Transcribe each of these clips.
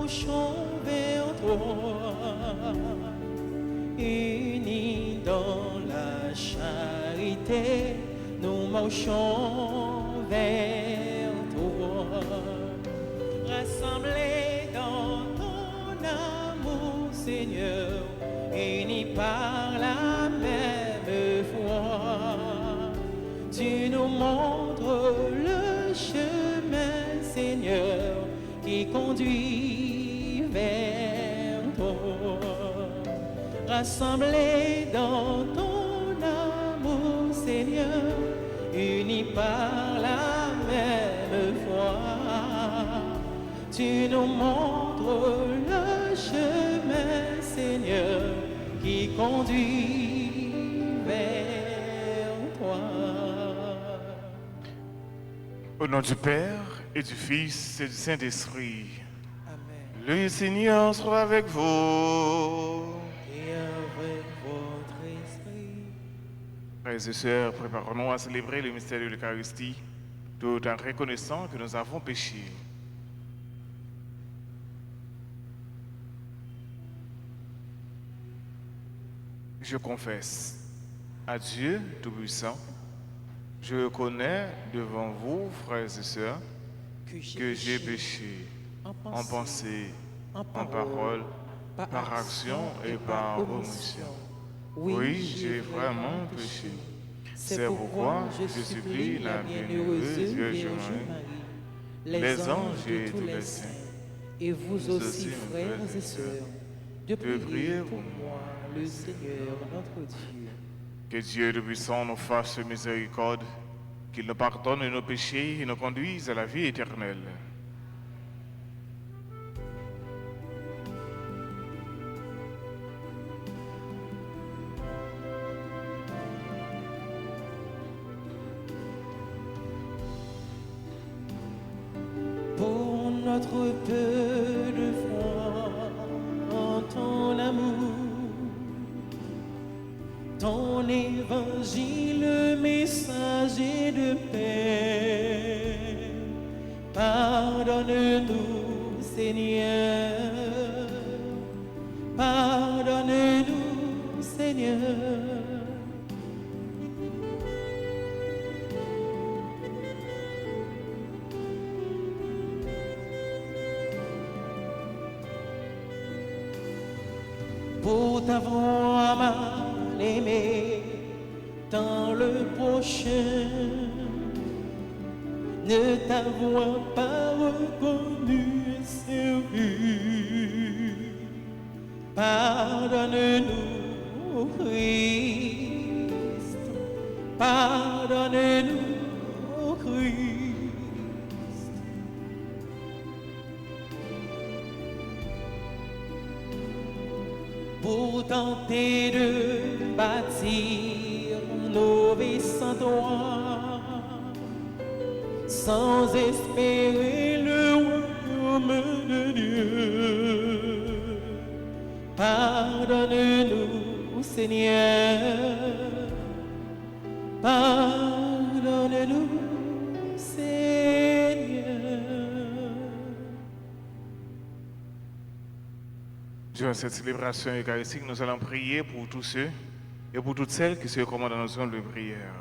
marchons vers toi, unis dans la charité, nous marchons vers toi, rassemblés dans ton amour, Seigneur, unis par la même foi. Tu nous montres le chemin, Seigneur, qui conduit vers toi. Rassemblés dans ton amour, Seigneur, unis par la même foi. Tu nous montres le chemin, Seigneur, qui conduit vers toi. Au nom du Père et du Fils et du Saint-Esprit. Amen. Le Seigneur soit avec vous. Et avec votre esprit. Frères et sœurs, préparons-nous à célébrer le mystère de l'Eucharistie, tout en reconnaissant que nous avons péché. Je confesse à Dieu Tout-Puissant, je reconnais devant vous, frères et sœurs, que j'ai péché en pensée, en parole, par action et par omission. Oui, j'ai vraiment péché. C'est pourquoi je supplie la bienheureuse Vierge Marie, les anges et tous les saints, et vous aussi, frères et sœurs, de prier pour moi, le Seigneur notre Dieu. Que Dieu Tout-Puissant nous fasse miséricorde, qu'il nous pardonne nos péchés et nous conduise à la vie éternelle. Pour notre peu de foi en ton amour, ton évangile, messager de paix, pardonne-nous, Seigneur, pardonne-nous, Seigneur. Pour t'avoir mal aimé dans le prochain, ne t'avoir pas reconnu et servi. Pardonne-nous, Christ, pardonne-nous, Christ. Pour tenter de bâtir nos vies sans toi, sans espérer le royaume de Dieu. Pardonne-nous, Seigneur, pardonne-nous, Seigneur. Durant cette célébration eucharistique, nous allons prier pour tous ceux et pour toutes celles qui se recommandent dans nos zones de prière.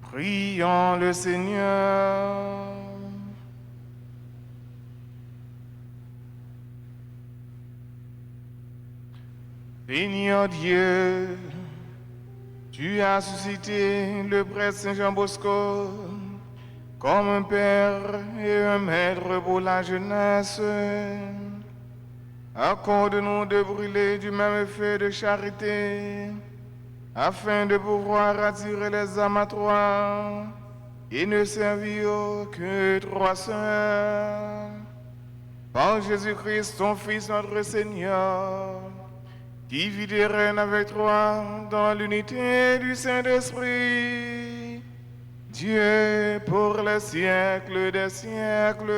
Prions le Seigneur. Seigneur Dieu, tu as suscité le prêtre Saint Jean Bosco comme un père et un maître pour la jeunesse. Accorde-nous de brûler du même feu de charité, afin de pouvoir attirer les âmes à toi et ne servir que trois sœurs. Par Jésus-Christ, ton Fils, notre Seigneur, qui vit et règne avec toi dans l'unité du Saint-Esprit, Dieu pour les siècles des siècles.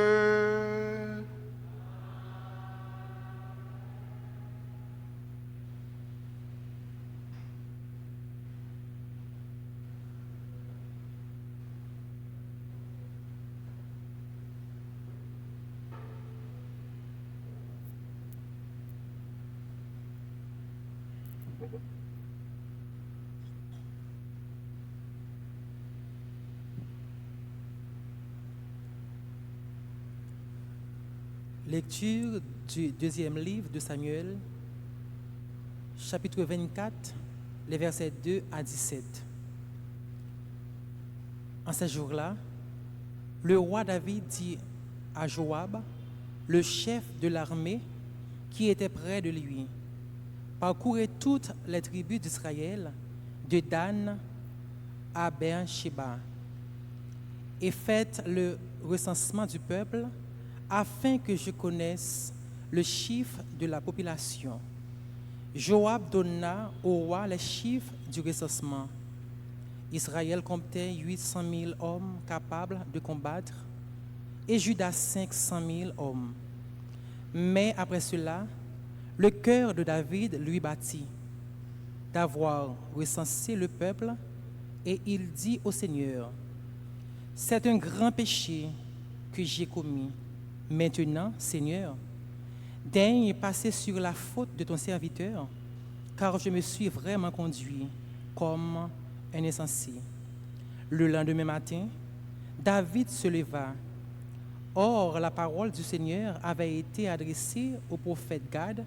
Lecture du deuxième livre de Samuel, chapitre 24, les versets 2 à 17. En ces jours-là, le roi David dit à Joab, le chef de l'armée qui était près de lui, parcourez toutes les tribus d'Israël, de Dan à Beersheba, et faites le recensement du peuple afin que je connaisse le chiffre de la population. Joab donna au roi les chiffres du recensement. Israël comptait 800 000 hommes capables de combattre et Juda 500 000 hommes. Mais après cela, le cœur de David lui battit d'avoir recensé le peuple et il dit au Seigneur, « C'est un grand péché que j'ai commis. Maintenant, Seigneur, daigne passer sur la faute de ton serviteur, car je me suis vraiment conduit comme un insensé. » Le lendemain matin, David se leva. Or, la parole du Seigneur avait été adressée au prophète Gad.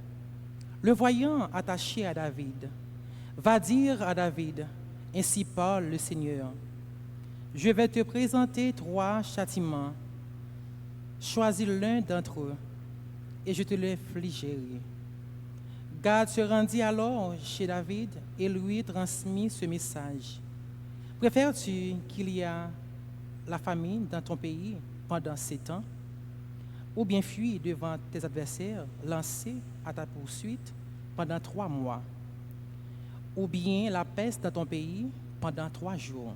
Le voyant attaché à David, va dire à David, « Ainsi parle le Seigneur, je vais te présenter 3 châtiments. Choisis l'un d'entre eux, et je te l'infligerai. » Gad se rendit alors chez David et lui transmit ce message. « Préfères-tu qu'il y ait la famine dans ton pays pendant 7 ans, ou bien fuir devant tes adversaires, lancés à ta poursuite pendant 3 mois, ou bien la peste dans ton pays pendant 3 jours?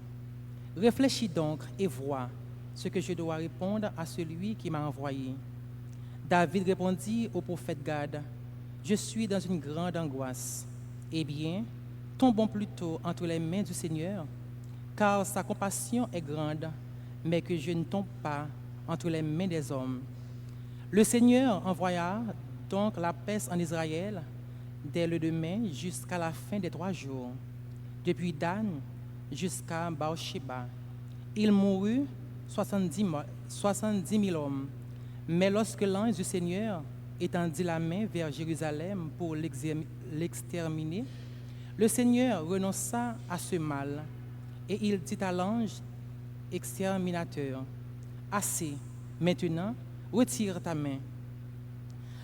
Réfléchis donc et vois ce que je dois répondre à celui qui m'a envoyé. » David répondit au prophète Gad, « Je suis dans une grande angoisse. Eh bien, tombons plutôt entre les mains du Seigneur, car sa compassion est grande, mais que je ne tombe pas entre les mains des hommes. » Le Seigneur envoya donc la peste en Israël dès le lendemain jusqu'à la fin des 3 jours, depuis Dan jusqu'à Beersheba. Il mourut 70 000 hommes. Mais lorsque l'ange du Seigneur étendit la main vers Jérusalem pour l'exterminer, le Seigneur renonça à ce mal, et il dit à l'ange exterminateur, « Assez, maintenant, retire ta main. »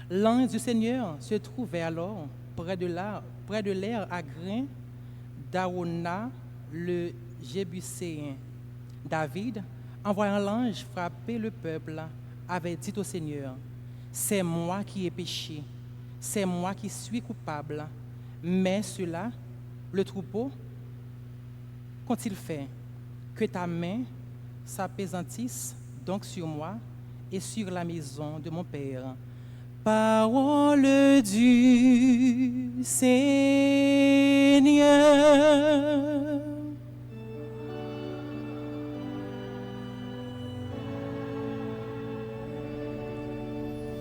L'ange du Seigneur se trouvait alors près de l'air à grains d'Arona le Jébuséen. David, en voyant l'ange frapper le peuple, avait dit au Seigneur, « C'est moi qui ai péché, c'est moi qui suis coupable. Mais cela, le troupeau, qu'ont-ils fait? Que ta main s'appesantisse donc sur moi et sur la maison de mon Père. » Parole du Seigneur.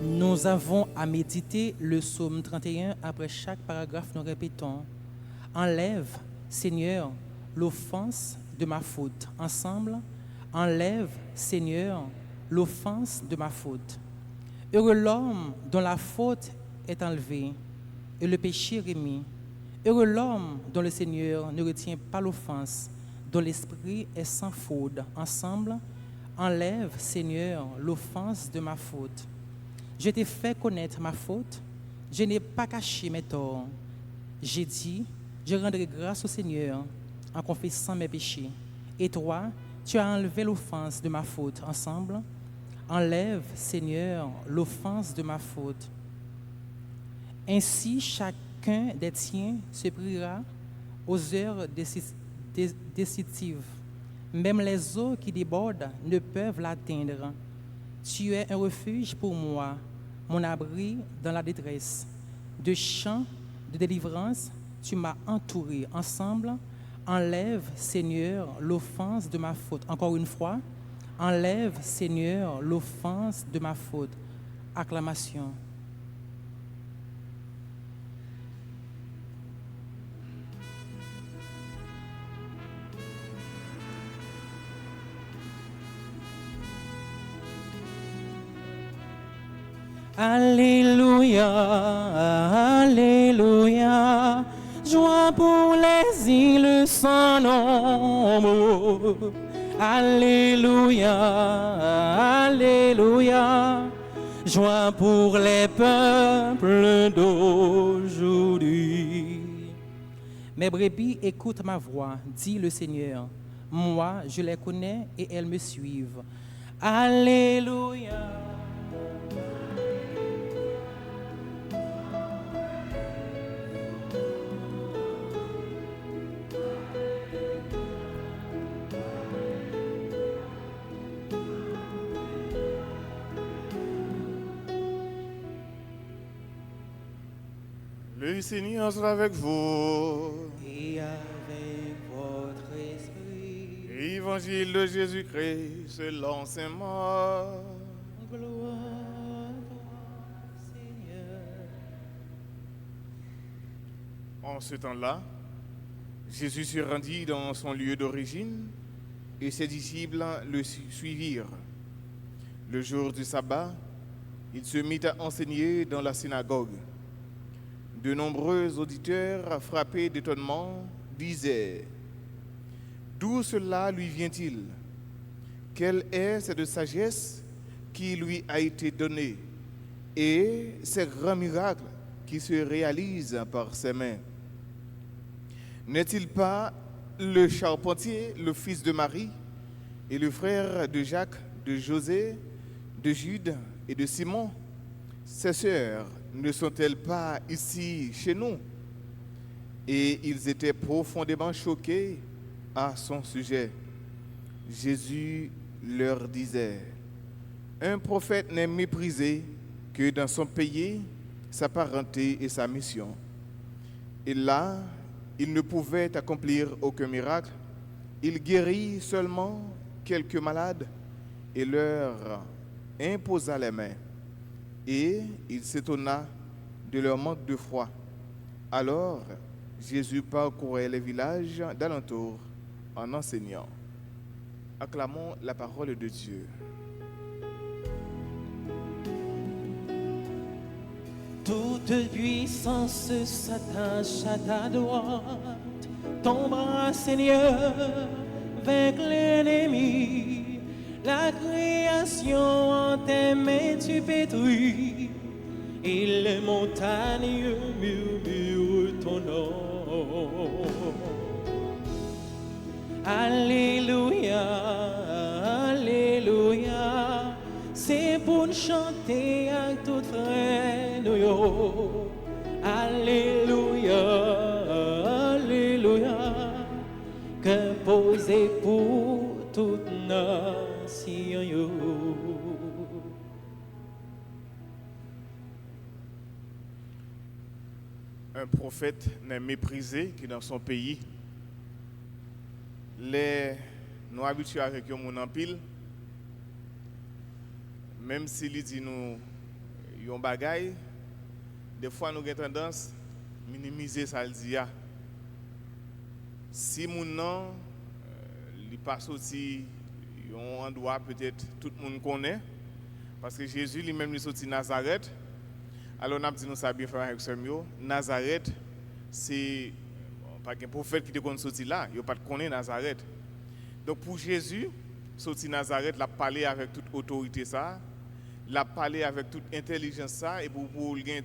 Nous avons à méditer le psaume 31 après chaque paragraphe. Nous répétons, « Enlève, Seigneur, l'offense de ma faute. » Ensemble, « Enlève, Seigneur, l'offense de ma faute. » Heureux l'homme dont la faute est enlevée et le péché remis. Heureux l'homme dont le Seigneur ne retient pas l'offense, dont l'esprit est sans faute. Ensemble, enlève, Seigneur, l'offense de ma faute. Je t'ai fait connaître ma faute, je n'ai pas caché mes torts. J'ai dit, je rendrai grâce au Seigneur en confessant mes péchés. Et toi, tu as enlevé l'offense de ma faute. Ensemble, enlève, Seigneur, l'offense de ma faute. Ainsi, chacun des tiens se priera aux heures décisives. Même les eaux qui débordent ne peuvent l'atteindre. Tu es un refuge pour moi, mon abri dans la détresse. De chants de délivrance, tu m'as entouré. Ensemble, enlève, Seigneur, l'offense de ma faute. Encore une fois, enlève, Seigneur, l'offense de ma faute. Acclamation. Alléluia, Alléluia, joie pour les îles sans nombre. Alléluia, Alléluia, joie pour les peuples d'aujourd'hui. Mes brebis écoutent ma voix, dit le Seigneur. Moi, je les connais et elles me suivent. Alléluia. Le Seigneur soit avec vous. Et avec votre esprit. Évangile de Jésus-Christ selon saint Marc. Gloire à toi, Seigneur. En ce temps-là, Jésus se rendit dans son lieu d'origine et ses disciples le suivirent. Le jour du sabbat, il se mit à enseigner dans la synagogue. De nombreux auditeurs, frappés d'étonnement, disaient « D'où cela lui vient-il? Quelle est cette sagesse qui lui a été donnée et ces grands miracles qui se réalisent par ses mains? N'est-il pas le charpentier, le fils de Marie, et le frère de Jacques, de José, de Jude et de Simon? Ses sœurs ne sont-elles pas ici chez nous? » Et ils étaient profondément choqués à son sujet. Jésus leur disait, « Un prophète n'est méprisé que dans son pays, sa parenté et sa mission. » Et là, il ne pouvait accomplir aucun miracle. Il guérit seulement quelques malades et leur imposa les mains. Et il s'étonna de leur manque de foi. Alors, Jésus parcourait les villages d'alentour en enseignant. Acclamons la parole de Dieu. Toute puissance s'attache à ta droite. Ton bras, Seigneur, vaincre l'ennemi. La création en tes mains tu pétris, et les montagnes murmurent ton nom. Alléluia, Alléluia, c'est pour nous chanter à tout frère nous yo. Alléluia, Alléluia, que posé pour toute nation. Un prophète n'est méprisé que dans son pays. Les nous habitués avec eux mon en pile, même s'il dit nous yon bagay, des fois nous avons tendance à minimiser ça le dit. Si mon nom il pas sorti un endroit peut-être tout le monde connaît, parce que Jésus lui-même est sorti de Nazareth. Alors on a dit nous ça bien faire avec ce mot. Nazareth, c'est pas un prophète qui est sorti là, il pas connaît Nazareth. Donc pour Jésus, sorti de Nazareth, il a parlé avec toute autorité ça, il a parlé avec toute intelligence ça, et pour gagner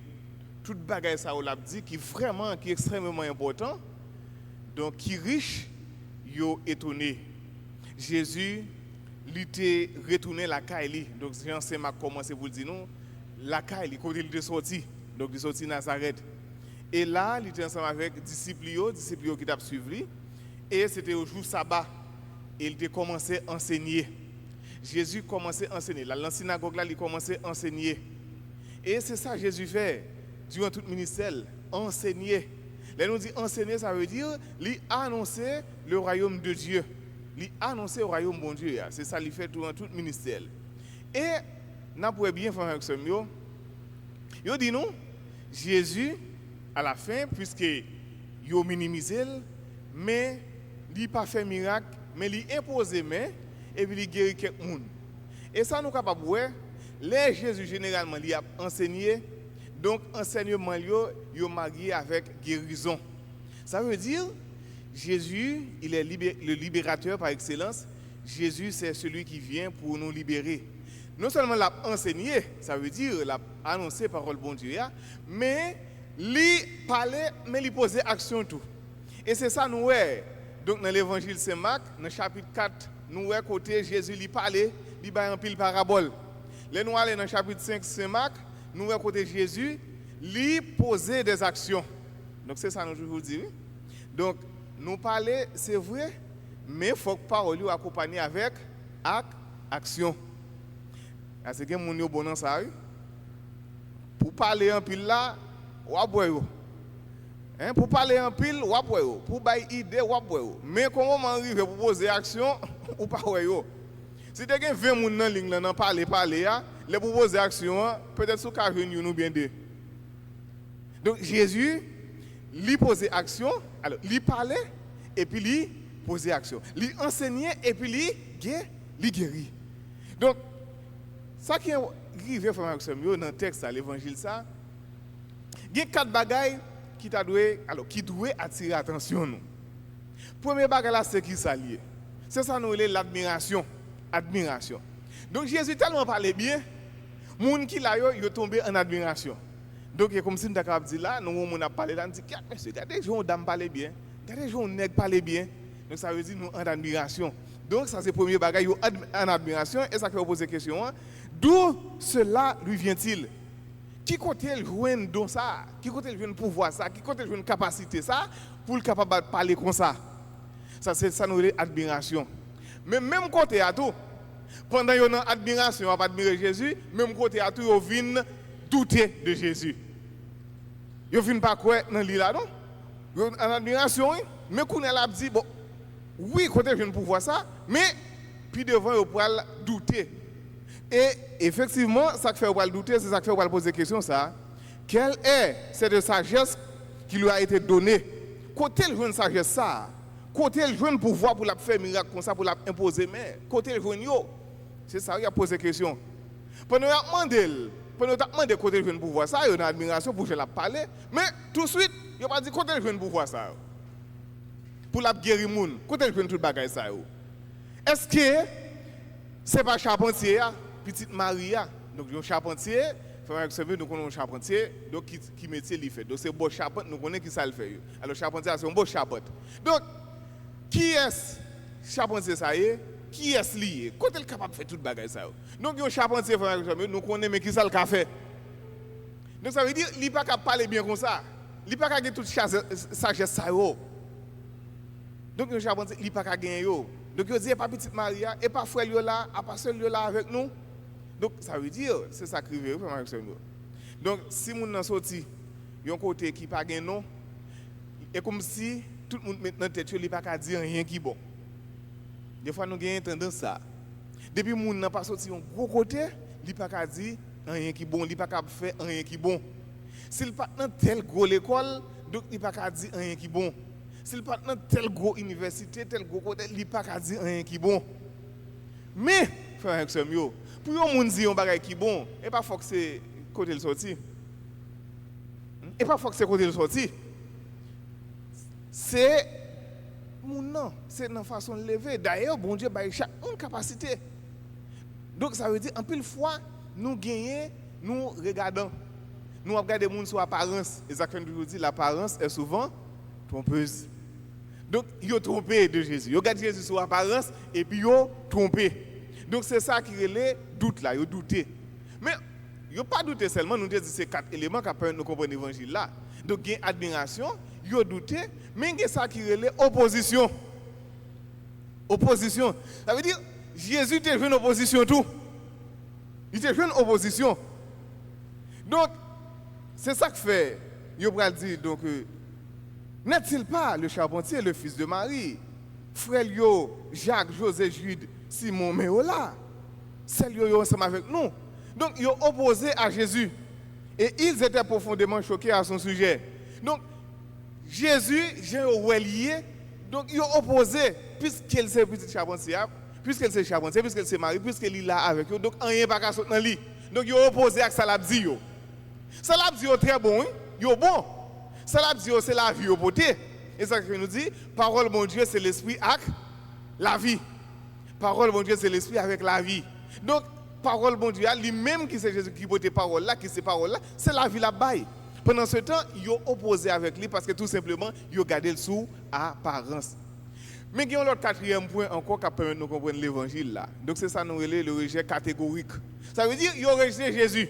toute bagaille ça, on a dit qui vraiment qui est extrêmement important. Donc qui riche, yo étonné. Jésus il était retourné la Kaili. Donc Jean m'a commencé pour dire nous la Kaili quand il était sorti. Donc il est sorti de Nazareth. Et là, il était ensemble avec disciples qui t'a suivi et c'était au jour sabbat. Et il a commencé à enseigner. Jésus commençait à enseigner. Là, dans la synagogue là, il commençait à enseigner. Et c'est ça que Jésus fait durant tout le ministère, enseigner. Là nous dit enseigner, ça veut dire lui annoncer le royaume de Dieu. Lui annoncer au royaume bon Dieu. C'est ça qu'il fait durant tout le ministère. Et nous pouvons bien faire avec ce mot. Il dit nous, Jésus, à la fin, puisque il a minimisé, mais il n'a pas fait miracle, mais il a imposé main et puis il a guéri quelqu'un. Et ça nous capable de voir, les Jésus généralement il a enseigné, donc enseignement yo marié avec guérison. Ça veut dire Jésus, il est le libérateur par excellence. Jésus, c'est celui qui vient pour nous libérer. Non seulement l'a enseigné, ça veut dire l'a annoncé parole bon Dieu, mais lui parlait, mais lui posait action tout. Et c'est ça nous voyons. Donc dans l'évangile Saint Marc, dans le chapitre 4, nous voyons côté Jésus lui parlait, lui parlait en pile parabole. Les nous allons dans le chapitre 5 Saint Marc, nous voyons côté Jésus lui posait des actions. Donc c'est ça nous toujours dire. Donc nous parler, c'est vrai, mais il faut que parole soit accompagnée avec action. Parce que les gens sont bons dans ça. Pour parler en pile là, ou à boire. Pour parler en pile, ou à boire. Pour bailler idée, ou à boire. Mais comment on arrive pour poser action, ou pas boire. Si tu as 20 personnes dans la ligne, dans parler, les pour poser action, peut-être sous cas venir nous bien deux. Donc Jésus, lui posait action, alors lui parlait, et puis lui posait action. Lui enseignait, et puis lui guérit. Donc, ça qui est arrivé dans le texte, dans l'évangile, ça, il y a 4 bagailles qui doivent attirer l'attention. Le premier bagage, c'est qui ça lié. C'est ça, nous, l'admiration. Admiration. Donc, Jésus tellement parlait bien, les gens qui l'ont eu, ils sont tombés en admiration. Donc, c'est comme si nous avons dit là, nous avons parlé là, nous avons dit, monsieur, regardez les gens dames parler bien, regardez les gens nègres parler bien. Donc, ça veut dire nous en admiration. Donc, ça, c'est le premier bagage, en admiration, et ça fait poser la question. D'où cela lui vient-il? Qui côté le joint dans ça? Qui côté le joint pouvoir ça? Qui côté le joint capacité ça? Pour le capable de parler comme ça. Ça, c'est ça, nous admiration. Mais même côté à tout, pendant qu'on a admiration, on va admirer Jésus, même côté à tout, on vient douter de Jésus. On vient pas quoi dans l'île là, non? En admiration, mais qu'on a dit, bon, oui, côté je viens pour voir ça, mais puis devant, on peut douter. Et effectivement, ça qui fait on douter, c'est ça qui fait on poser la question, ça. Quelle est cette sagesse qui lui a été donnée? Côté le jeune sagesse, ça. Côté le jeune pouvoir pour la faire miracle comme ça, pour la imposer, mais côté le jeune, c'est ça qui a posé la question. Pendant qu'on a demandé côté le jeune pouvoir, ça, il y a une admiration pour je la parler, mais tout de suite, il n'a pas dit côté le jeune pouvoir, ça. Pour la guérir moun, côté le jeune tout bagage ça. Est-ce que c'est pas charpentier, petite Maria, donc un charpentier, nous connaissons un charpentier, donc qui métier il fait. Donc c'est beau charpente, nous connaissons qui ça le fait. Alors charpentier c'est un beau charpente. Donc qui est charpentier ça y est? Qui est lié? Quand est capable de faire tout bagage ça? Donc un charpentier nous connaissons mais qui ça le fait. Donc ça veut dire il pas capable parler bien comme ça. Il pas capable toute sagesse ça yo. Donc un charpentier il pas capable gagner yo. Donc il dit pas petite Maria et pas frère yo là, à pas seul yo là avec nous. Donc ça veut dire c'est ça qui veut avec ça. Donc si moun nan sorti yon côté qui pas gain non et comme si tout le monde maintenant tête il pas ka dire rien qui bon. Des fois nous gagne tendance ça. Depuis moun nan pas sorti un gros côté, il pas ka dire rien qui bon, il pas ka faire rien qui bon. S'il pas dans tel gros l'école, donc il pas ka dire rien qui bon. S'il pas dans tel gros université, tel gros côté, il pas ka dire rien qui bon. Mais frère avec ce mieux pour yon moun di yon bagay qui bon, et pas faut que c'est côté le sorti. Et pas faut que c'est côté le sorti. C'est moun non, c'est dans façon de lever. D'ailleurs, bon Dieu bail chaque une capacité. Donc ça veut dire en pile fois nous gagnons, nous regardons. Nous regardons moun sur apparence. Exactement ce que je dis, l'apparence est souvent trompeuse. Donc yo trompé de Jésus. Yo regarde Jésus sur apparence et puis yo trompé. Donc c'est ça qui est le doute là, ils doutent. Mais ils n'ont pas douté seulement, nous disons que c'est 4 éléments qui permettent de comprendre l'évangile là. Donc il y a admiration, ils ont douté, mais il y a ça qui est l'opposition. Opposition. Ça veut dire Jésus était une opposition tout. Il était une opposition. Donc c'est ça que fait, ils vont dire, donc n'est-il pas le charpentier, le fils de Marie, frère Jacques, José, Jude, Simon, mais là, c'est lui ensemble avec nous. Donc, ils ont opposé à Jésus. Et ils étaient profondément choqués à son sujet. Donc, Jésus, j'ai lié. Donc, ils ont opposé, puisqu'elle s'est petite charpentière, puisqu'elle s'est charpentière, puisqu'elle s'est mariée, puisqu'elle est là avec eux. Donc, rien pas qu'à sauter dans lui. Donc, ils ont opposé avec ça l'a dit. Ça l'a dit très bon, yo bon. Ça l'a dit c'est la vie au beauté. Et ça que nous dit, parole mon Dieu, c'est l'esprit avec la vie. Parole mon Dieu, c'est l'esprit avec la vie. Donc, parole bon Dieu, lui-même qui c'est Jésus qui porte parole là, qui c'est parole là, c'est la vie là-bas. Pendant ce temps, ils ont opposé avec lui parce que tout simplement, ils ont gardé le sous apparence. Mais il y a un autre quatrième point encore qui permet de nous comprendre l'évangile là. Donc c'est ça nous relève le rejet catégorique. Ça veut dire qu'ils ont rejeté Jésus.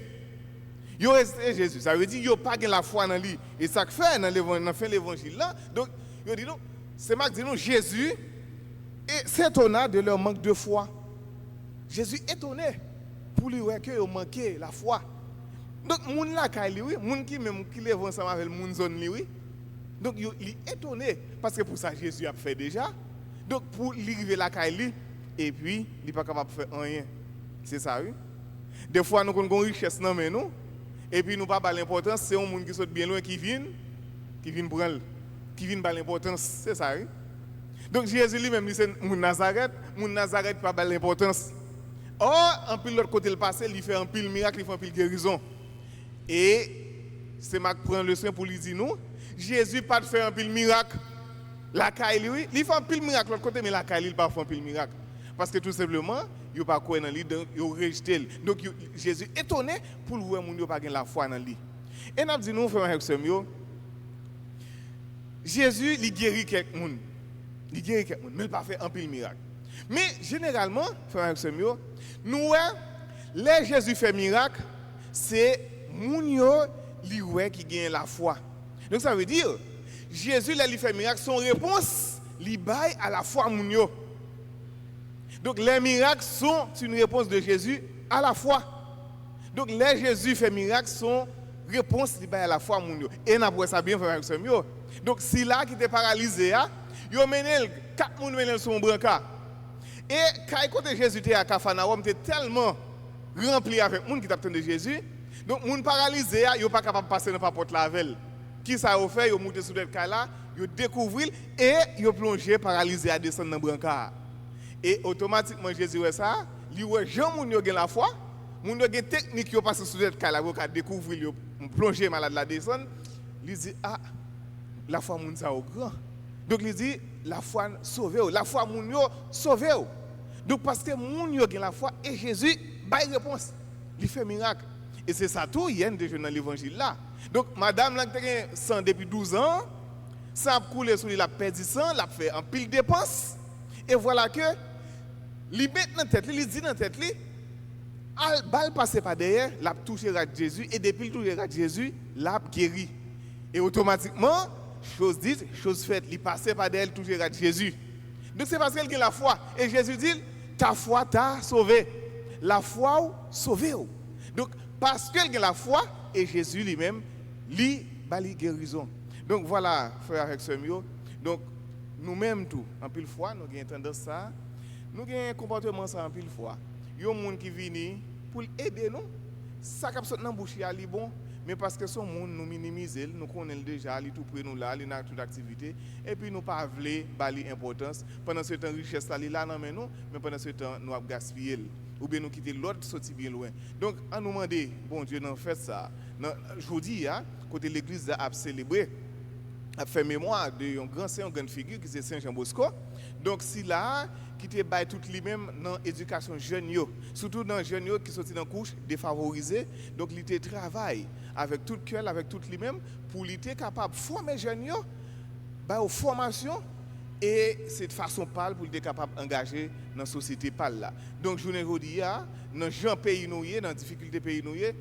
Ils ont rejeté Jésus. Ça veut dire qu'ils n'ont pas la foi dans lui. Et ça fait dans l'évangile là. Donc ils ont dit non, c'est Marc dit non, Jésus s'étonna de leur manque de foi. Jésus étonné pour lui ouais qu'ils ont manqué la foi. Donc moun là qui oui, moun qui même qui lève ensemble avec moun zone lui. Donc il est étonné parce que pour ça Jésus a fait déjà. Donc pour arriver là Kaili et puis il n'est pas capable de faire rien. C'est ça oui. Des fois nous avons une richesse dans nous et puis nous pas pas l'importance, c'est un monde qui saute bien loin qui vient prendre qui vient pas l'importance, c'est ça oui. Donc Jésus lui-même c'est mon Nazareth pas pas l'importance. Or en pile l'autre côté le passé, il fait un pile miracle, il fait un pile guérison. Et c'est Marc prend le soin pour lui dire nous, Jésus pas de faire un pile miracle. La Kaili, oui, il fait un pile miracle de l'autre côté, mais la Kaili, il pas fait un pile miracle. Parce que tout simplement, il n'a pas croire dans lui, donc il a rejeté. Donc Jésus est étonné pour voir que les gens n'ont pas la foi dans lui. Et nous dit nous, frères et sœurs, Jésus, il guérit quelqu'un. Il guérit quelqu'un, mais il n'a pas fait un pile miracle. Mais généralement, frères et sœurs, nous, les Jésus fait miracle, c'est les gens qui gagnent la foi. Donc ça veut dire, Jésus, là, il fait miracle, son réponse, il baille à la foi mounio. Donc les miracles sont une réponse de Jésus à la foi. Donc les Jésus fait miracle, son réponse, il baille à la foi mounio. Et n'a pas ça bien, frère Samuel. Donc si là qui était paralysé, il a mené 4 personnes mené sur un brancard. Et quand Jésus était à Capharnaüm, il était tellement rempli avec les gens qui t'attendent de Jésus. Donc les gens paralysés, ils ne sont pas capables de passer dans la porte la veille. Qui ça a fait? Ils ont monté sur le cas là, ils ont découvert et ils ont plongé, paralysé à descendre dans le brancard. Et automatiquement, Jésus a ça, il a Jean moun yo gen la foi, moun yo gen technique yo passe sur le cas là, pour découvrir, ils ont plongé malade la descendre. Il dit ah, la foi moun ça au grand. Donc il dit la foi sauvé, la foi moun yo sauvé. Donc parce que moun yo gen la foi et Jésus bail réponse, il fait miracle. Et c'est ça tout, il y a déjà dans l'évangile là. Donc, madame, là, qui a sang depuis 12 ans, ça a coulé sur lui, il a perdu sang, il a fait un pile de dépenses. Et voilà que, il met dans la tête, il dit dans la tête, il balle passé par derrière, il a touché à Jésus, et depuis qu'il touché à Jésus, il a guéri. Et automatiquement, chose dite, chose faite, il passait par derrière, il touché à Jésus. Donc, c'est parce qu'il a la foi. Et Jésus dit, ta foi t'a sauvé. La foi sauvé. Donc, parce qu'il a la foi, et Jésus lui-même, lui, bali guérison. Donc voilà, frères et sœurs, donc nous-mêmes tout, en pile fois, nous avons tendance ça, nous avons un comportement ça en pile fois. Il y a des gens qui viennent pour aider nous, ça qui est dans la bouche, c'est bon, mais parce que son monde nous minimise, nous connaissons déjà, il tout près nous là, il a toute activité, et puis nous pas voulons bali importance. Pendant ce temps, richesse là, là dans nous, mais pendant ce temps, nous avons gaspillé. Ou bien nous quitter l'autre, sortir bien loin. Donc, on nous demande, bon Dieu, nous fait ça. Je dis, côté l'église a célébré, a fait mémoire d'un grand saint, une grande figure qui c'est Saint Jean Bosco. Donc, si là, qui te baille tout lui-même dans l'éducation jeune, surtout dans les jeunes qui sont dans la couche défavorisée. Donc, il te travaille avec tout cœur, avec tout lui-même, pour lui être capable de former les jeunes, aux formations. Et c'est de façon pâle pour être capable d'engager dans la société pâle là. Donc, je vous dis, dans le pays, dans la difficulté pays, le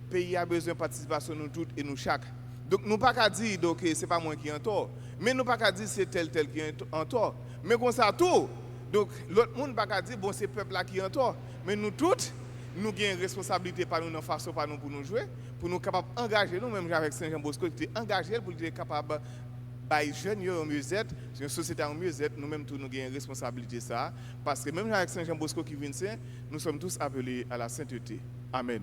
pays a besoin de participation de nous tous et nous chaque. Donc, nous ne pouvons pas dire que ce n'est pas moi qui ai en tort, mais nous ne pouvons pas dire que c'est tel qui est en tort. Mais comme ça, tout. Donc, l'autre monde ne peut pas dire bon, c'est le peuple là qui est en tort. Mais nous tous, nous avons une responsabilité par nous, dans façon par nous pour nous jouer, pour nous capables d'engager nous, même avec Saint Jean Bosco, qui est engagé pour être capable les jeunes en mieux-être, une société en mieux-être, nous-mêmes tous nous avons une responsabilité ça, parce que même avec Saint Jean Bosco qui vient saint, nous sommes tous appelés à la sainteté. Amen.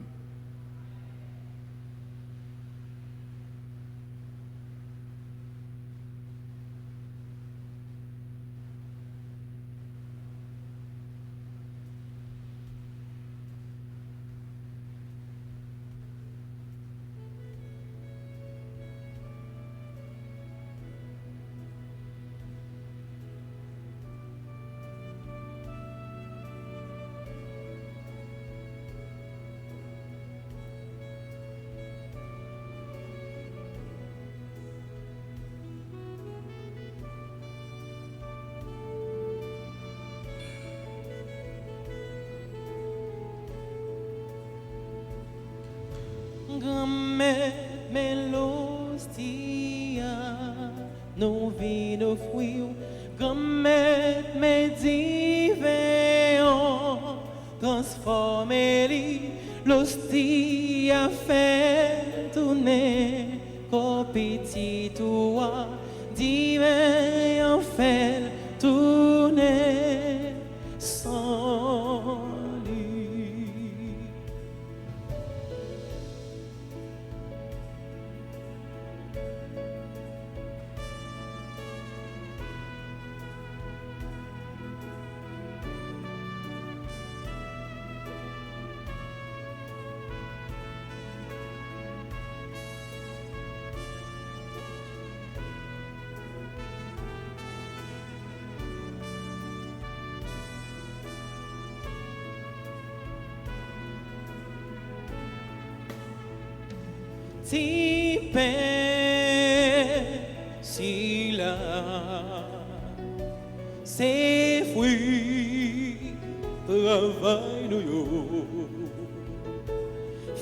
Grand-mère, mais l'hostia, nous vîmes offrir. Grand-mère, mais divins, transformez-les, l'hostia fait tourner, qu'au petit toi, divin, fait tourner, sans lui. Si paix, si là, c'est fruit, travail nous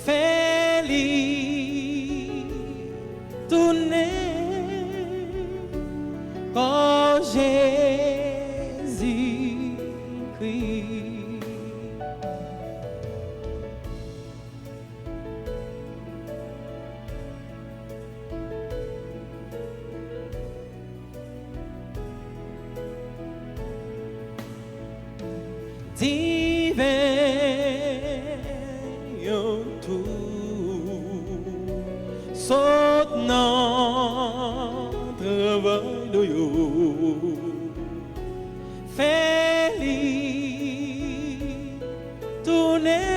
fais-les tourner quand Jésus-Christ. Divin tout soutenant travail de yo fais-les tourner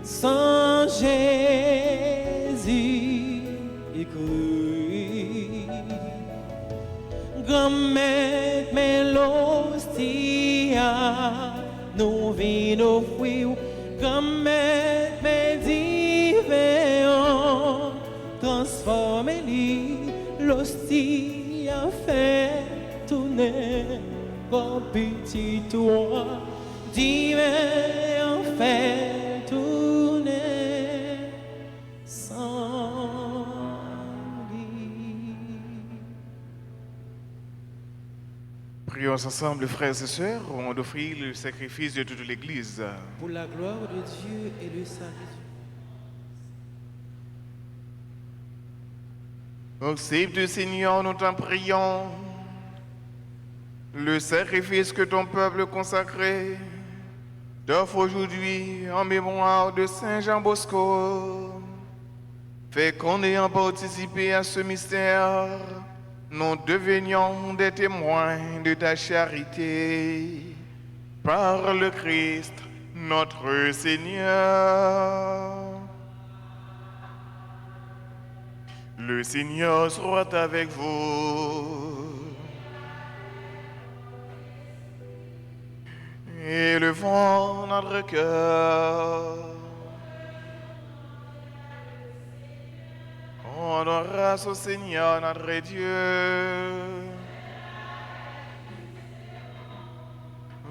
sans Jésus-Christ. Grand-mère, mais l'hostia, nous vîmes offrir. Grand-mère, mais divins, transformez-les, l'hostia fait tourner, comme petit toi, divin, fait tourner, sans lui. Prions ensemble, frères et sœurs, on offrit le sacrifice de toute l'Église. Pour la gloire de Dieu et le salut. Accepte, Seigneur, nous t'en prions, le sacrifice que ton peuple consacré t'offre aujourd'hui en mémoire de Saint Jean Bosco. Fait qu'en ayant participé à ce mystère, nous devenions des témoins de ta charité. Par le Christ, notre Seigneur. Le Seigneur soit avec vous. Élevons notre cœur. On grâce au Seigneur notre Dieu.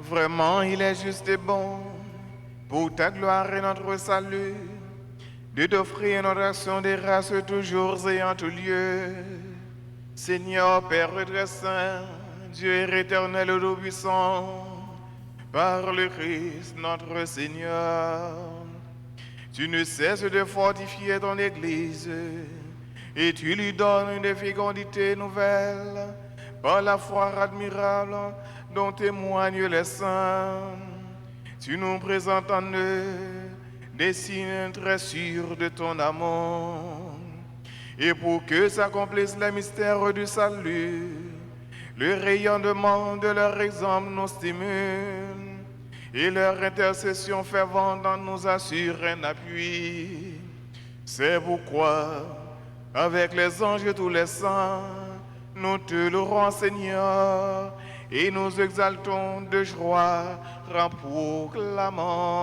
Vraiment, il est juste et bon, pour ta gloire et notre salut, de t'offrir notre action des grâces toujours et en tout lieu. Seigneur, Père très saint, Dieu éternel et tout-puissant, par le Christ notre Seigneur, tu ne cesses de fortifier ton Église et tu lui donnes une fécondité nouvelle par la foi admirable dont témoignent les saints. Tu nous présentes en eux des signes très sûrs de ton amour. Et pour que s'accomplisse le mystère du salut, le rayonnement de leur exemple nous stimule et leur intercession fervente nous assure un appui. C'est pourquoi, avec les anges et tous les saints, nous te louons, Seigneur, et nous exaltons de joie en proclamant.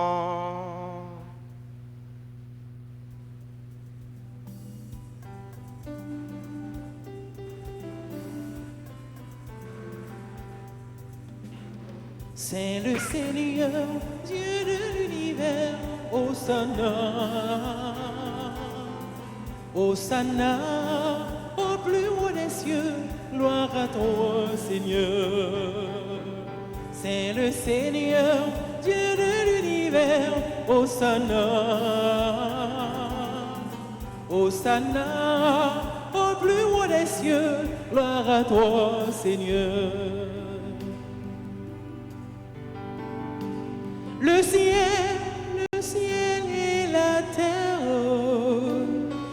C'est le Seigneur, Dieu de l'univers, au Hosanna, au plus haut des cieux, gloire à toi, Seigneur. C'est le Seigneur, Dieu de l'univers, Hosanna. Hosanna, au plus haut des cieux, gloire à toi, Seigneur. Le ciel et la terre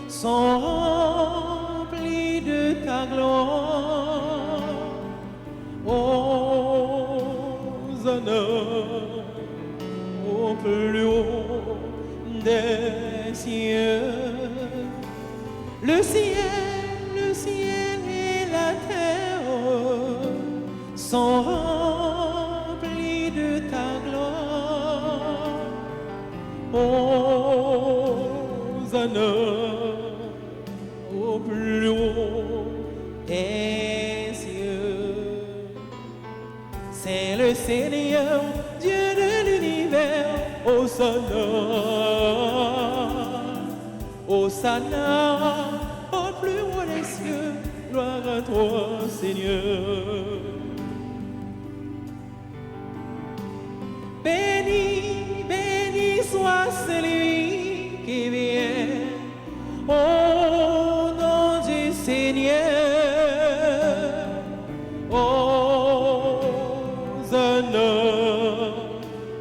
sont remplis de ta gloire. Hosanna au plus haut des cieux. Le ciel et la terre sont remplis de ta gloire. Hosanna au plus haut des cieux. C'est le Seigneur, Dieu de l'univers, Hosanna. Hosanna, au plus haut des cieux, gloire à toi, Seigneur. Béni, béni soit celui qui vient au nom du Seigneur. Hosanna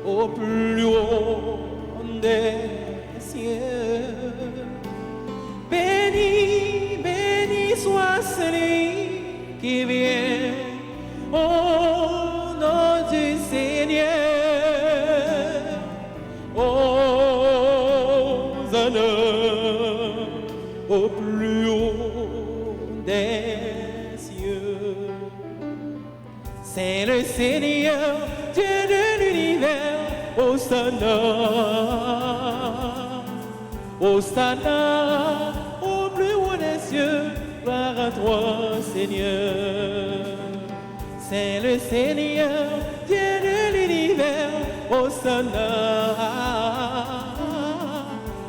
au plus haut des cieux. Béni, béni soit celui qui vient au nom du Seigneur. Hosanna au plus haut des cieux. C'est le Seigneur, Dieu de l'univers, Hosanna. Hosanna au plus haut des cieux, gloire à toi, Seigneur. C'est le Seigneur, Dieu de l'univers, Hosanna.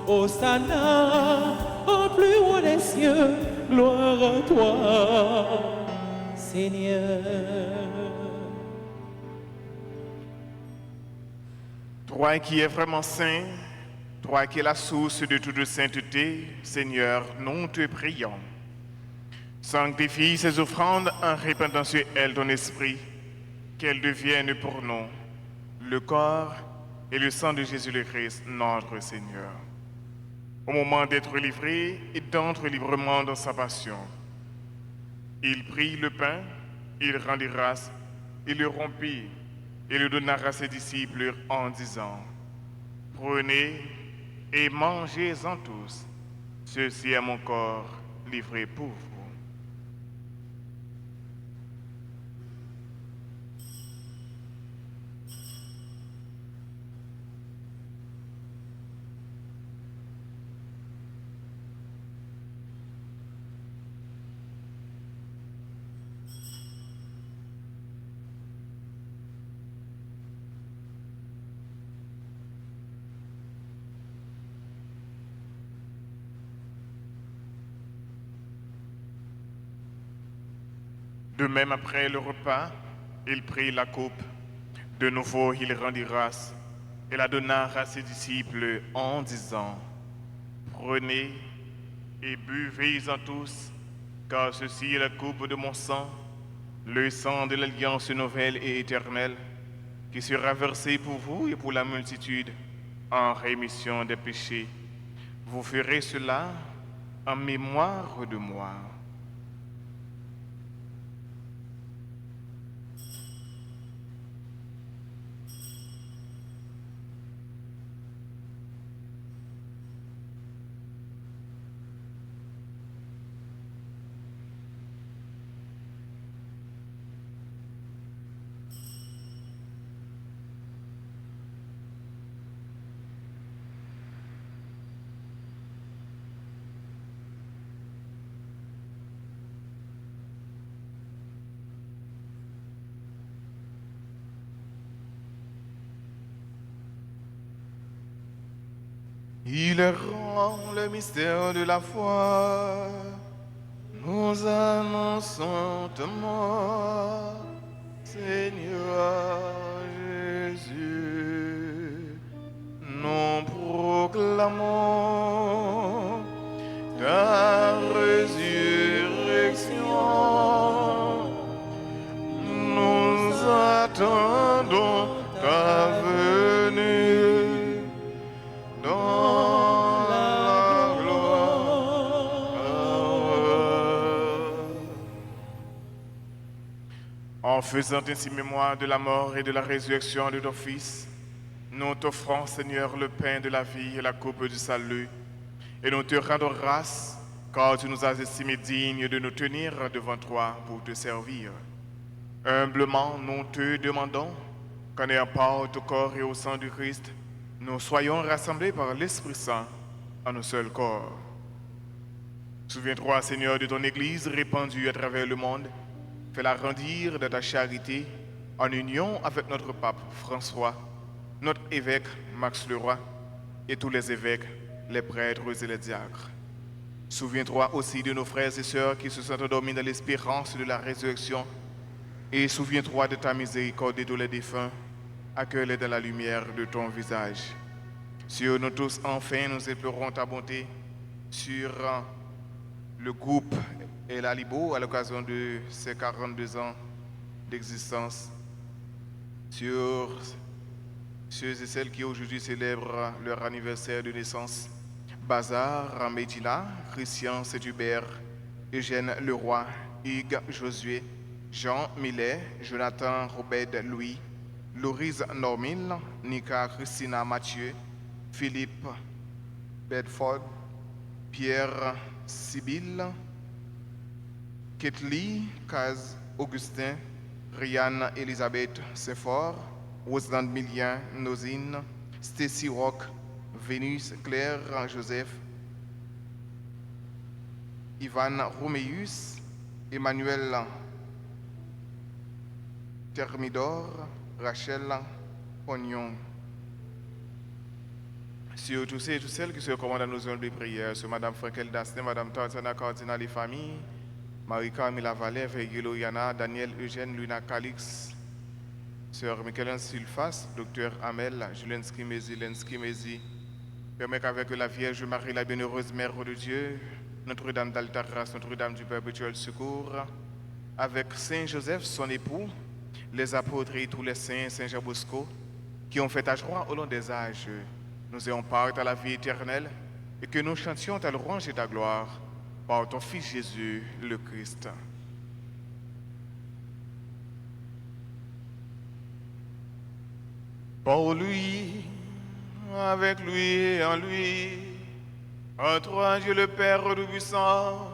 Hosanna au plus haut des cieux, gloire à toi, Seigneur. Toi qui es vraiment saint, toi qui es la source de toute sainteté, Seigneur, nous te prions. Sanctifie ces offrandes en répandant sur elles ton esprit, qu'elles deviennent pour nous le corps et le sang de Jésus le Christ, notre Seigneur. Au moment d'être livré et d'entrer librement dans sa passion, il prit le pain, il rendit grâce, il le rompit et le donna à ses disciples en disant: Prenez et mangez-en tous, ceci est mon corps livré pour vous. De même, après le repas, il prit la coupe. De nouveau, il rendit grâce et la donna à ses disciples en disant: Prenez et buvez-en tous, car ceci est la coupe de mon sang, le sang de l'alliance nouvelle et éternelle, qui sera versé pour vous et pour la multitude en rémission des péchés. Vous ferez cela en mémoire de moi. Il est grand le mystère de la foi. Nous annonçons ta mort, Seigneur Jésus. Nous proclamons ta résurrection. Nous attendons ta venue dans la gloire. En faisant ainsi mémoire de la mort et de la résurrection de ton Fils, nous t'offrons, Seigneur, le pain de la vie et la coupe du salut, et nous te rendons grâce, car tu nous as estimés dignes de nous tenir devant toi pour te servir. Humblement, nous te demandons qu'en ayant part au corps et au sang du Christ, nous soyons rassemblés par l'Esprit Saint en un seul corps. Souviens-toi, Seigneur, de ton Église répandue à travers le monde. Fais-la grandir de ta charité en union avec notre pape François, notre évêque Max Leroy et tous les évêques, les prêtres et les diacres. Souviens-toi aussi de nos frères et sœurs qui se sont endormis dans l'espérance de la résurrection. Et souviens-toi de ta miséricorde et de les défunts, accueille-les dans la lumière de ton visage. Sur nous tous, enfin, nous implorons ta bonté sur le groupe El Alibo à l'occasion de ses 42 ans d'existence, sur ceux et celles qui aujourd'hui célèbrent leur anniversaire de naissance, Bazar Medina, Christian Sédubert, Eugène Leroy, Hugues Josué, Jean Millet, Jonathan Robert Louis, Loris Normil, Nika Christina Mathieu, Philippe Bedford, Pierre Sibylle, Ketli Kaz Augustin, Rianne Elisabeth Sefort, Rosland Milien Nozine, Stacy Rock, Vénus Claire Joseph, Ivan Roméus, Emmanuel Thermidor, Rachel Pognon. Sur tous ceux et toutes celles qui se recommandent à nos zones de prière, sur Mme Frankel Dastin, Mme Tarzana Cardinal et famille, Marie-Camille Lavalais, Virgile Yana, Daniel Eugène Luna Calix, Sœur Michael Sulfas, Dr Amel, Julien Skimezi, Len Skimezi. Permets qu'avec la Vierge Marie, la bienheureuse Mère de Dieu, Notre-Dame d'Altaras, Notre-Dame du Perpétuel Secours, avec Saint Joseph, son époux, les apôtres et tous les saints, Saint Jean Bosco, qui ont fait ta joie au long des âges, nous ayons part à la vie éternelle et que nous chantions ta louange et ta gloire par ton Fils Jésus, le Christ. Pour lui, avec lui et en lui, en toi Dieu le Père Tout-Puissant,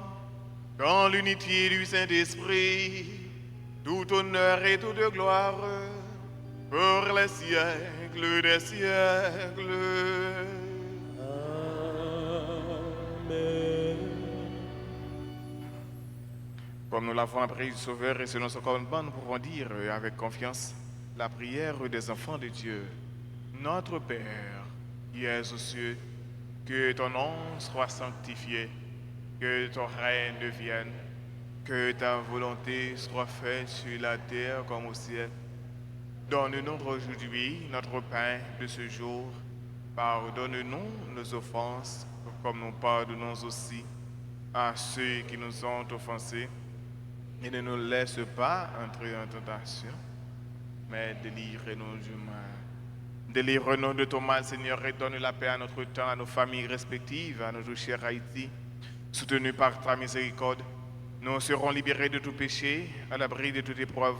dans l'unité du Saint-Esprit, tout honneur et toute gloire, pour les siècles des siècles. Amen. Comme nous l'avons appris du Sauveur et selon son commandement, nous pouvons dire avec confiance la prière des enfants de Dieu. Notre Père, qui es aux cieux, que ton nom soit sanctifié, que ton règne vienne, que ta volonté soit faite sur la terre comme au ciel. Donne-nous aujourd'hui notre pain de ce jour. Pardonne-nous nos offenses, comme nous pardonnons aussi à ceux qui nous ont offensés. Et ne nous laisse pas entrer en tentation, mais délivre-nous du mal. Délivre-nous de ton mal, Seigneur, et donne la paix à notre temps, à nos familles respectives, à notre cher Haïti. Soutenus par ta miséricorde, nous serons libérés de tout péché, à l'abri de toute épreuve.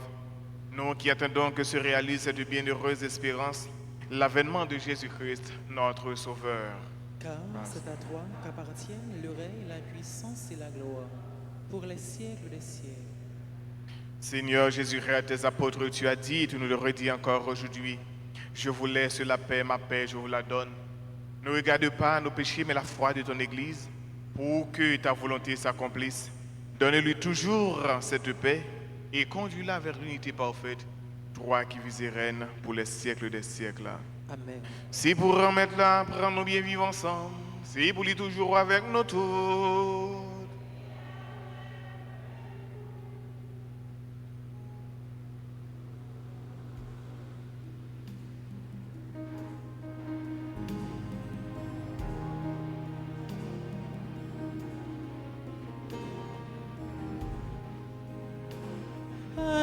Nous qui attendons que se réalise cette bienheureuse espérance, l'avènement de Jésus-Christ, notre Sauveur. Car c'est à toi qu'appartiennent le règne, la puissance et la gloire, pour les siècles des siècles. Seigneur Jésus, à tes apôtres, tu as dit, et tu nous le redis encore aujourd'hui, je vous laisse la paix, ma paix, je vous la donne. Ne regarde pas nos péchés, mais la foi de ton Église, pour que ta volonté s'accomplisse. Donne-lui toujours cette paix et conduis-la vers l'unité parfaite, toi qui vis et règnes pour les siècles des siècles. Amen. Si pour remettre là, prendre nous bien vivre ensemble. Si pour lui toujours avec nous tous.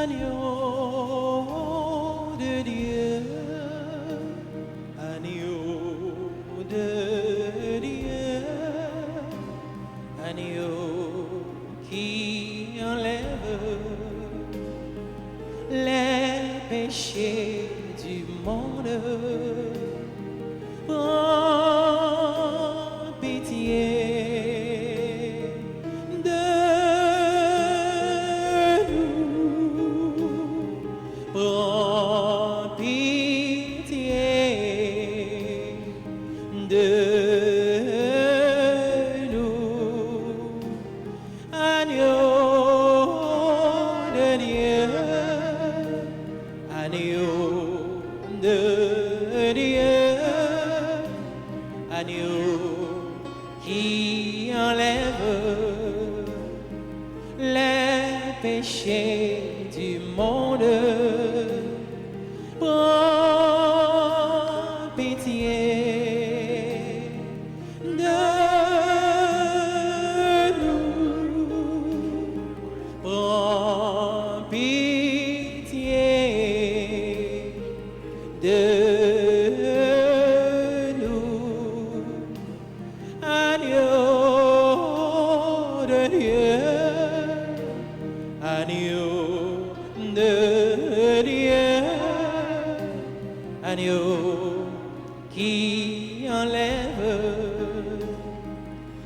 Agneau de Dieu, agneau de Dieu, agneau qui enlève les péchés du monde. Prends pitié de nous. Prends pitié de nous. Agneau de Dieu, agneau de Dieu, agneau qui enlève les péchés du monde. Prends pitié de nous. Prends pitié de nous. Agneau de Dieu, agneau de Dieu, agneau qui enlève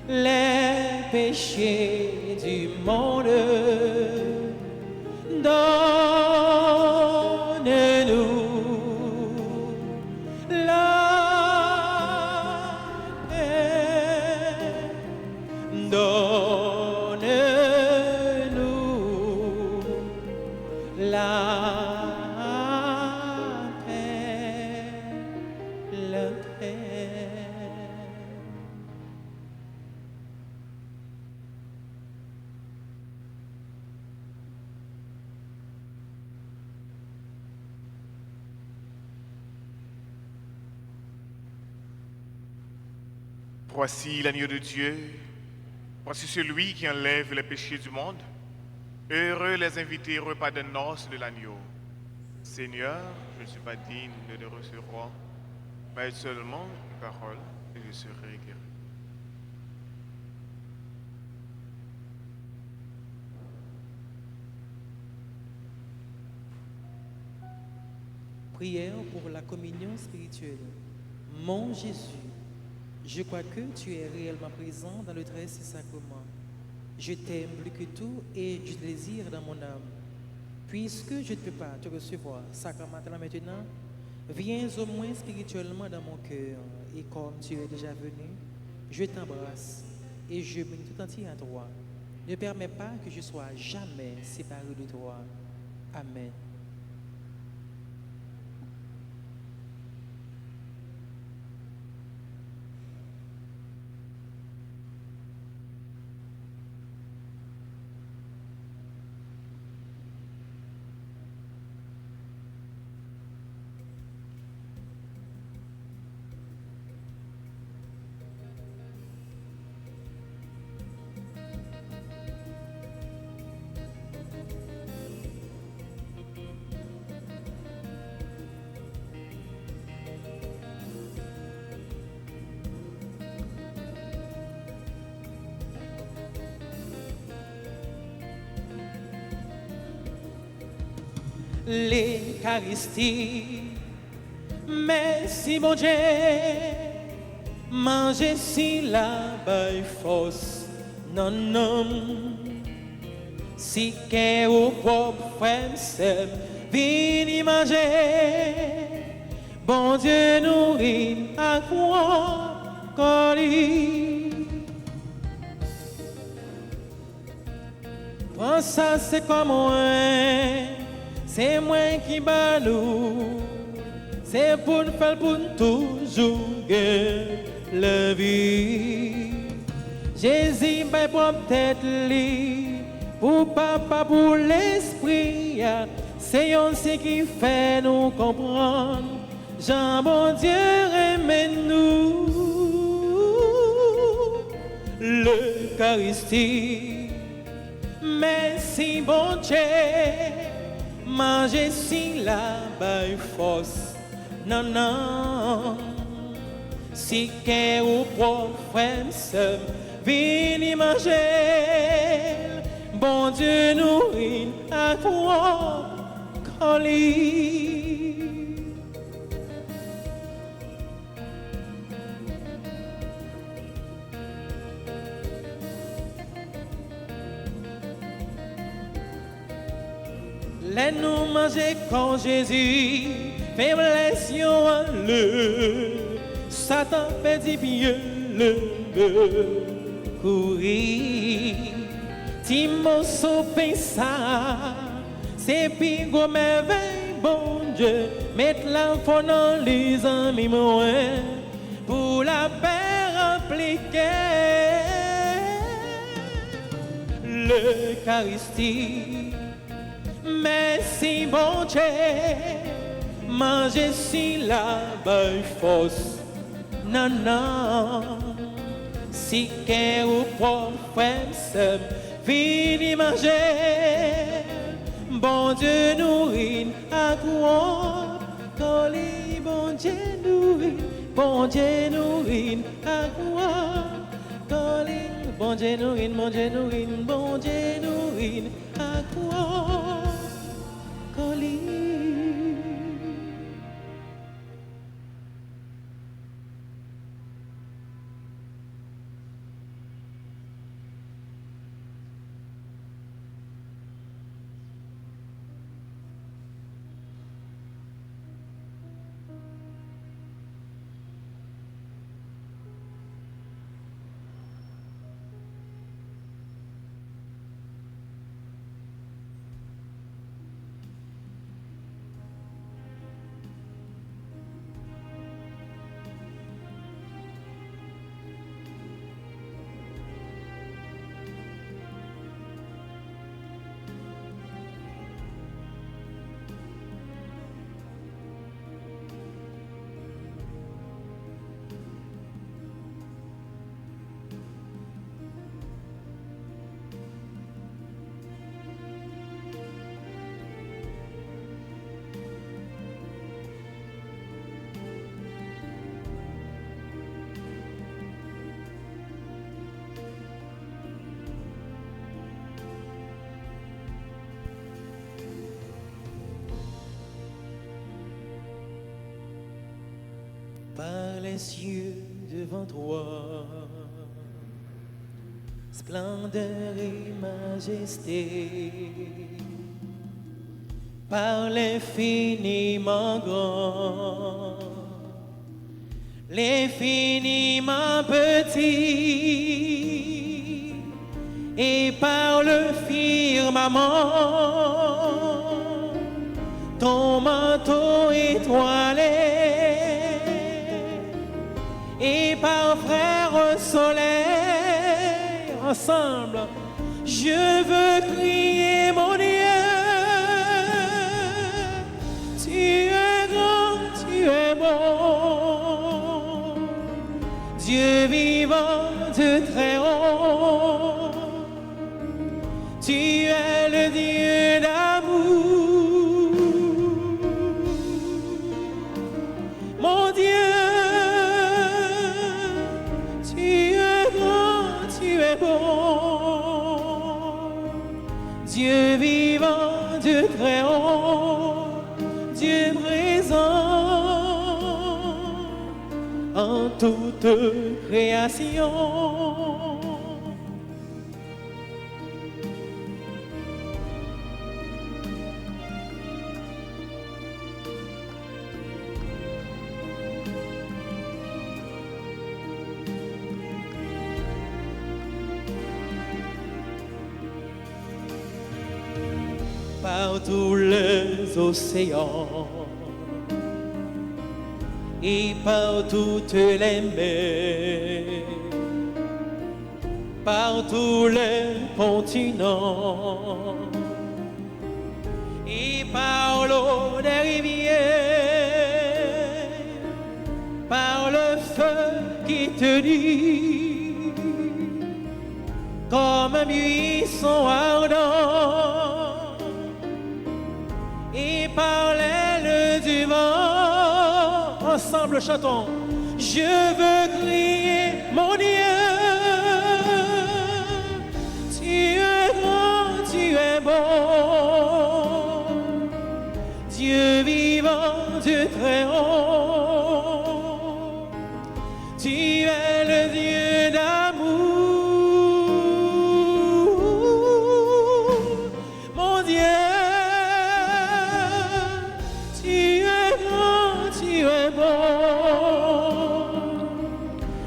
les péchés du monde. Donne-nous la paix. Donne-nous la paix, la paix. Voici l'agneau de Dieu. Voici celui qui enlève les péchés du monde. Heureux les invités au repas de noces de l'agneau. Seigneur, je ne suis pas digne de le recevoir, mais seulement une parole et je serai guéri. Prière pour la communion spirituelle. Mon Jésus, je crois que tu es réellement présent dans le très saint sacrement. Je t'aime plus que tout et je te désire dans mon âme. Puisque je ne peux pas te recevoir sacramentement maintenant, viens au moins spirituellement dans mon cœur. Et comme tu es déjà venu, je t'embrasse et je m'unis tout entier à toi. Ne permets pas que je sois jamais séparé de toi. Amen. L'Eucharistie, merci mon Dieu, manger si la baille force, non, non, si qu'est au propre frère, vini manger, bon Dieu nourrit à quoi colis. Prends ça, c'est comme moi. C'est moi qui balou, c'est pour nous faire pour nous toujours la vie. Jésus m'a propre tête pour papa, pour l'esprit. C'est ce qui fait nous comprendre. Jean, bon Dieu, aimez-nous. L'Eucharistie, merci, bon Dieu. Manger si la baille force. Non, non. Si qu'est ou pour frère, venez manger. Bon Dieu, nourrit à toi, colis. Laisse-nous manger quand Jésus fait blession à le. Satan fait du pied le courir. Timo soupé ça, c'est plus gros merveille, bon Dieu. Mettre l'enfant dans les amis moins pour la paix appliquée. L'Eucharistie. Merci bon Dieu, manger si la baille force. Non, non, si qu'est ou pour frère, venez manger. Bon Dieu nourrit à quoi? Colis, bon Dieu nourrit à quoi? Colis, bon Dieu nourrit, bon Dieu nourrit, bon Dieu nourrit à quoi? Par les cieux devant toi, splendeur et majesté, par l'infiniment grand, l'infiniment petit, et par le firmament, ton manteau étoilé. Et par frère soleil, ensemble, je veux crier mon Dieu. Tu es grand, tu es bon, Dieu vivant de très haut. Tu es le Dieu d'amour, mon Dieu. Dieu vivant de très haut, Dieu présent en toute création. Par tous les océans, et par toutes les mers, par tous les continents, et par l'eau des rivières, par le feu qui te dit, comme un buisson ardent, et par l'aile du vent. Ensemble chantons. Je veux crier mon Dieu, tu es grand, tu es bon, Dieu vivant, Dieu très haut, tu es le Dieu d'amour, mon Dieu, tu es grand, tu es bon,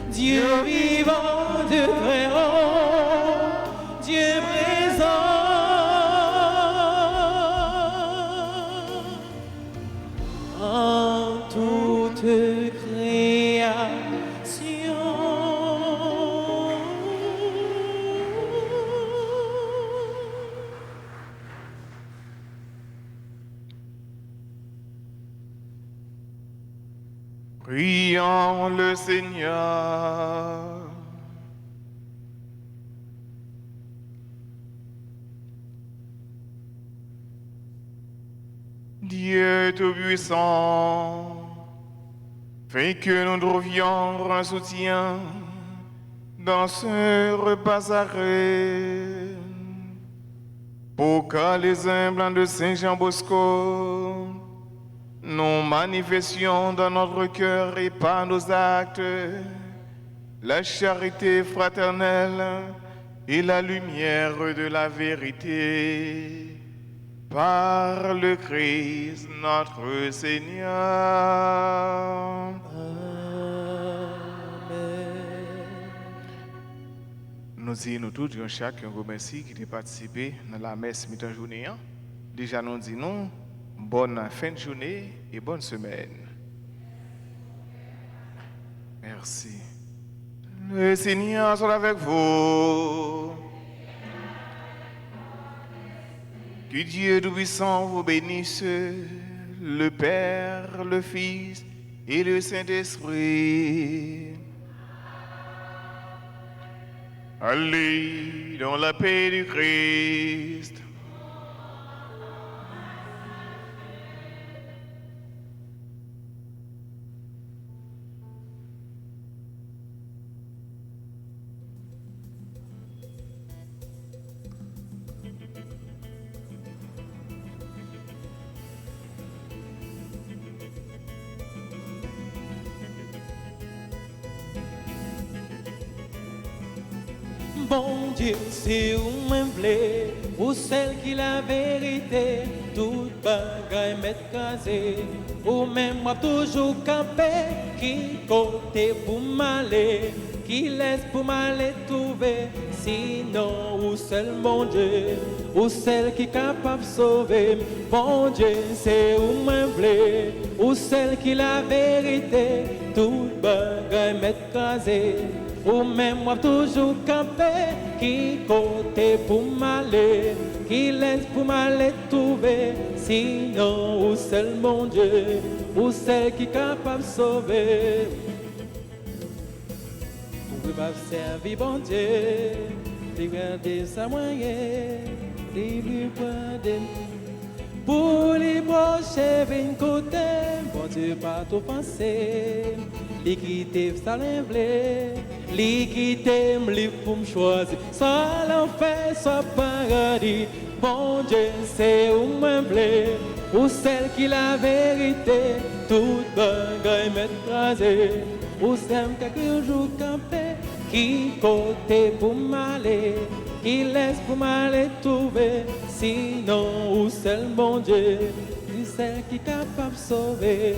Dieu vivant, Dieu très haut, Dieu présent en toute création. Prions le Seigneur. Dieu Tout-Puissant, fais que nous trouvions un soutien dans ce repas sacré, pour que les humbles de Saint-Jean Bosco, nous manifestions dans notre cœur et par nos actes la charité fraternelle et la lumière de la vérité. Par le Christ notre Seigneur. Amen. Nous disons tous, chacun remercie qui a participé dans la messe mi-journée. Déjà, nous disons bonne fin de journée et bonne semaine. Merci. Le Seigneur soit avec vous. Que Dieu Tout-Puissant vous bénisse, le Père, le Fils et le Saint-Esprit. Allez dans la paix du Christ. Bon Dieu, c'est où même blé, ou celle qui la vérité, toute bagaille m'est casée, ou même moi toujours campé, qui côté pour m'aller, qui laisse pour m'aller trouver, sinon ou seul mon Dieu, ou celle qui est capable de sauver. Bon Dieu, c'est où même blé, ou celle qui la vérité, toute bagaille m'est casée. Ou même moi toujours campé, qui côté pour m'aller, qui laisse pour m'aller trouver, sinon ou seul mon Dieu, ou celle qui est capable de sauver. Vous pouvez pas servir bon Dieu, regardez sa moyenne, lui prendre pour les brocher une côté, bon Dieu pas tout penser. L'équité, ça l'emblée, l'équité, me pour me choisir. Soit l'enfer, soit paradis. Bon Dieu, c'est où m'emblée, ou celle qui la vérité, toute bagaille m'écraser. Ou celle quelques jours campé, qui côté pour m'aller, qui laisse pour m'aller trouver. Sinon, ou celle, bon Dieu, celle qui est capable de sauver.